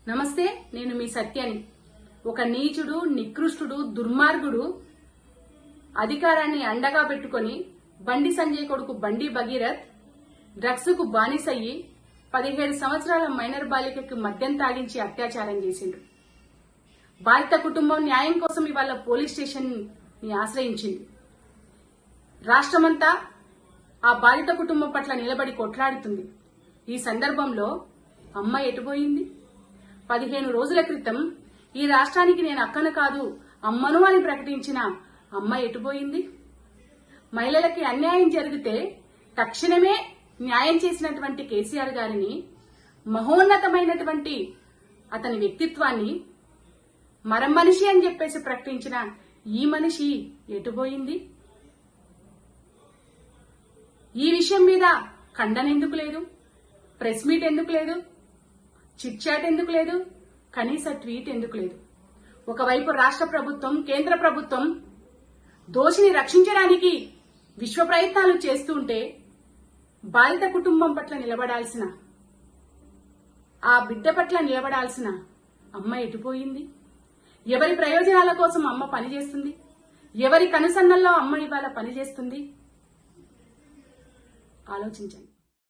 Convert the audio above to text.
నమస్తే, నేను మీ సత్యాని. ఒక నీచుడు, నికృష్టుడు, దుర్మార్గుడు అధికారాన్ని అండగా పెట్టుకుని బండి సంజయ్ కొడుకు బండి భగీరథ్ డ్రగ్స్ కు బానిసయ్యి 17 సంవత్సరాల మైనర్ బాలికకు మద్యం తాగించి అత్యాచారం చేసిండు. బాధిత కుటుంబం న్యాయం కోసం ఇవాళ పోలీస్ స్టేషన్ ని ఆశ్రయించింది. రాష్ట్రమంతా ఆ బాధిత కుటుంబం పట్ల నిలబడి కొట్లాడుతుంది. ఈ సందర్భంలో అమ్మ ఎటుపోయింది? 15 రోజుల క్రితం ఈ రాష్ట్రానికి నేను అక్కను కాదు అమ్మను అని ప్రకటించిన అమ్మ ఎటుపోయింది? మహిళలకి అన్యాయం జరిగితే తక్షణమే న్యాయం చేసినటువంటి కేసీఆర్ గారిని, మహోన్నతమైనటువంటి అతని వ్యక్తిత్వాన్ని మరమనిషి అని చెప్పేసి ప్రకటించిన ఈ మనిషి ఎటుపోయింది? ఈ విషయం మీద ఖండన ఎందుకు లేదు? ప్రెస్ మీట్ ఎందుకు లేదు? చిట్ చాట్ ఎందుకు లేదు? కనీస ట్వీట్ ఎందుకు లేదు? ఒకవైపు రాష్ట్ర ప్రభుత్వం, కేంద్ర ప్రభుత్వం దోషిని రక్షించడానికి విశ్వ ప్రయత్నాలు చేస్తుంటే బాధిత కుటుంబం పట్ల నిలబడాల్సిన, ఆ బిడ్డ పట్ల నిలబడాల్సిన అమ్మ ఎటుపోయింది? ఎవరి ప్రయోజనాల కోసం అమ్మ పనిచేస్తుంది? ఎవరి కనుసన్నల్లో అమ్మ ఇవాళ పనిచేస్తుంది? ఆలోచించండి.